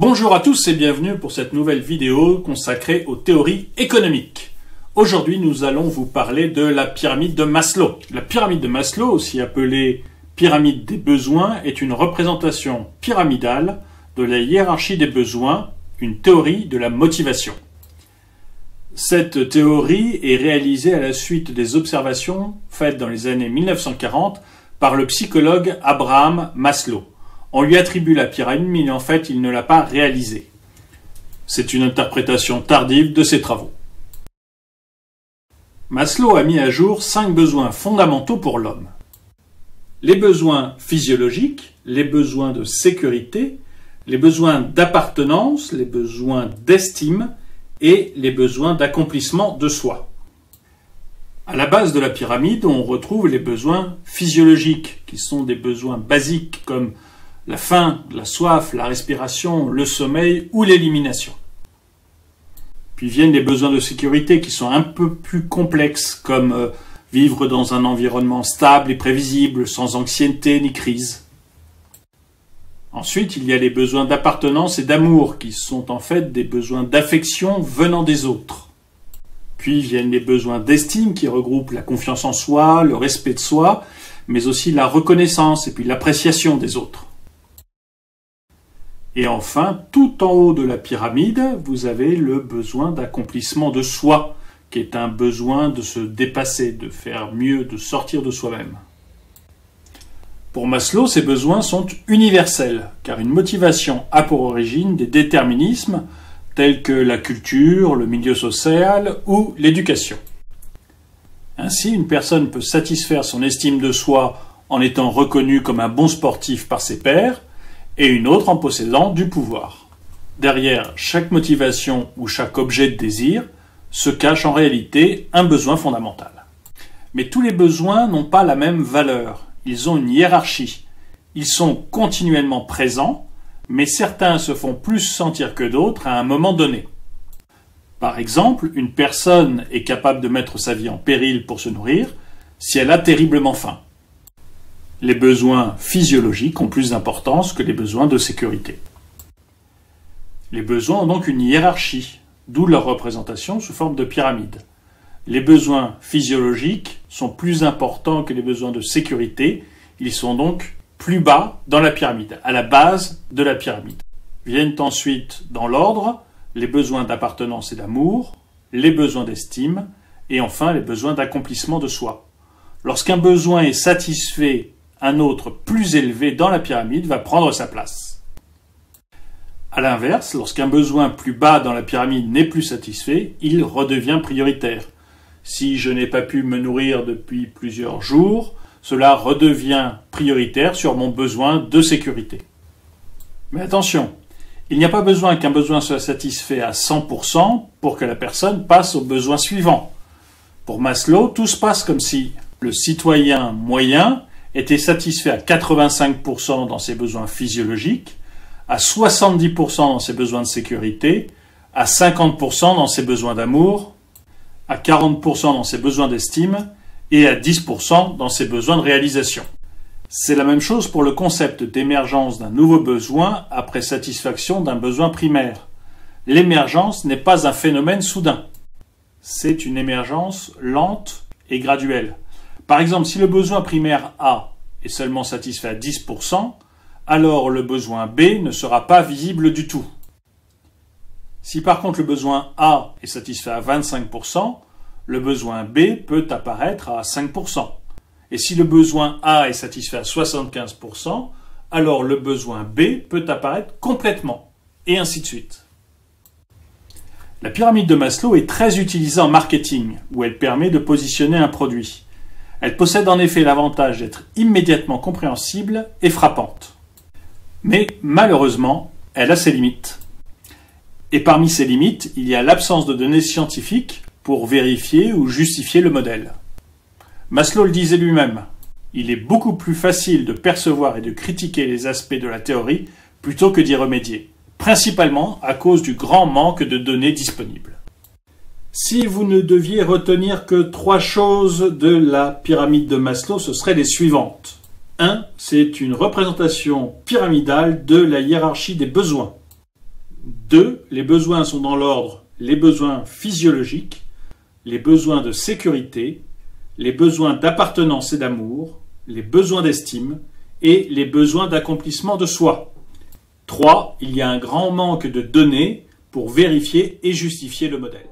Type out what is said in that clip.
Bonjour à tous et bienvenue pour cette nouvelle vidéo consacrée aux théories économiques. Aujourd'hui, nous allons vous parler de la pyramide de Maslow. La pyramide de Maslow, aussi appelée pyramide des besoins, est une représentation pyramidale de la hiérarchie des besoins, une théorie de la motivation. Cette théorie est réalisée à la suite des observations faites dans les années 1940 par le psychologue Abraham Maslow. On lui attribue la pyramide, mais en fait, il ne l'a pas réalisée. C'est une interprétation tardive de ses travaux. Maslow a mis à jour 5 besoins fondamentaux pour l'homme. Les besoins physiologiques, les besoins de sécurité, les besoins d'appartenance, les besoins d'estime et les besoins d'accomplissement de soi. À la base de la pyramide, on retrouve les besoins physiologiques, qui sont des besoins basiques comme la faim, la soif, la respiration, le sommeil ou l'élimination. Puis viennent les besoins de sécurité qui sont un peu plus complexes, comme vivre dans un environnement stable et prévisible, sans anxiété ni crise. Ensuite, il y a les besoins d'appartenance et d'amour, qui sont en fait des besoins d'affection venant des autres. Puis viennent les besoins d'estime, qui regroupent la confiance en soi, le respect de soi, mais aussi la reconnaissance et puis l'appréciation des autres. Et enfin, tout en haut de la pyramide, vous avez le besoin d'accomplissement de soi, qui est un besoin de se dépasser, de faire mieux, de sortir de soi-même. Pour Maslow, ces besoins sont universels, car une motivation a pour origine des déterminismes tels que la culture, le milieu social ou l'éducation. Ainsi, une personne peut satisfaire son estime de soi en étant reconnue comme un bon sportif par ses pairs, et une autre en possédant du pouvoir. Derrière chaque motivation ou chaque objet de désir se cache en réalité un besoin fondamental. Mais tous les besoins n'ont pas la même valeur, ils ont une hiérarchie. Ils sont continuellement présents, mais certains se font plus sentir que d'autres à un moment donné. Par exemple, une personne est capable de mettre sa vie en péril pour se nourrir si elle a terriblement faim. Les besoins physiologiques ont plus d'importance que les besoins de sécurité. Les besoins ont donc une hiérarchie, d'où leur représentation sous forme de pyramide. Les besoins physiologiques sont plus importants que les besoins de sécurité, ils sont donc plus bas dans la pyramide, à la base de la pyramide. Viennent ensuite, dans l'ordre, les besoins d'appartenance et d'amour, les besoins d'estime, et enfin les besoins d'accomplissement de soi. Lorsqu'un besoin est satisfait, un autre plus élevé dans la pyramide va prendre sa place. A l'inverse, lorsqu'un besoin plus bas dans la pyramide n'est plus satisfait, il redevient prioritaire. Si je n'ai pas pu me nourrir depuis plusieurs jours, cela redevient prioritaire sur mon besoin de sécurité. Mais attention, il n'y a pas besoin qu'un besoin soit satisfait à 100% pour que la personne passe au besoin suivant. Pour Maslow, tout se passe comme si le citoyen moyen était satisfait à 85% dans ses besoins physiologiques, à 70% dans ses besoins de sécurité, à 50% dans ses besoins d'amour, à 40% dans ses besoins d'estime et à 10% dans ses besoins de réalisation. C'est la même chose pour le concept d'émergence d'un nouveau besoin après satisfaction d'un besoin primaire. L'émergence n'est pas un phénomène soudain. C'est une émergence lente et graduelle. Par exemple, si le besoin primaire A est seulement satisfait à 10%, alors le besoin B ne sera pas visible du tout. Si par contre le besoin A est satisfait à 25%, le besoin B peut apparaître à 5%. Et si le besoin A est satisfait à 75%, alors le besoin B peut apparaître complètement, et ainsi de suite. La pyramide de Maslow est très utilisée en marketing, où elle permet de positionner un produit. Elle possède en effet l'avantage d'être immédiatement compréhensible et frappante. Mais malheureusement, elle a ses limites. Et parmi ces limites, il y a l'absence de données scientifiques pour vérifier ou justifier le modèle. Maslow le disait lui-même, il est beaucoup plus facile de percevoir et de critiquer les aspects de la théorie plutôt que d'y remédier, principalement à cause du grand manque de données disponibles. Si vous ne deviez retenir que 3 choses de la pyramide de Maslow, ce seraient les suivantes. 1. C'est une représentation pyramidale de la hiérarchie des besoins. 2. Les besoins sont dans l'ordre les besoins physiologiques, les besoins de sécurité, les besoins d'appartenance et d'amour, les besoins d'estime et les besoins d'accomplissement de soi. 3. Il y a un grand manque de données pour vérifier et justifier le modèle.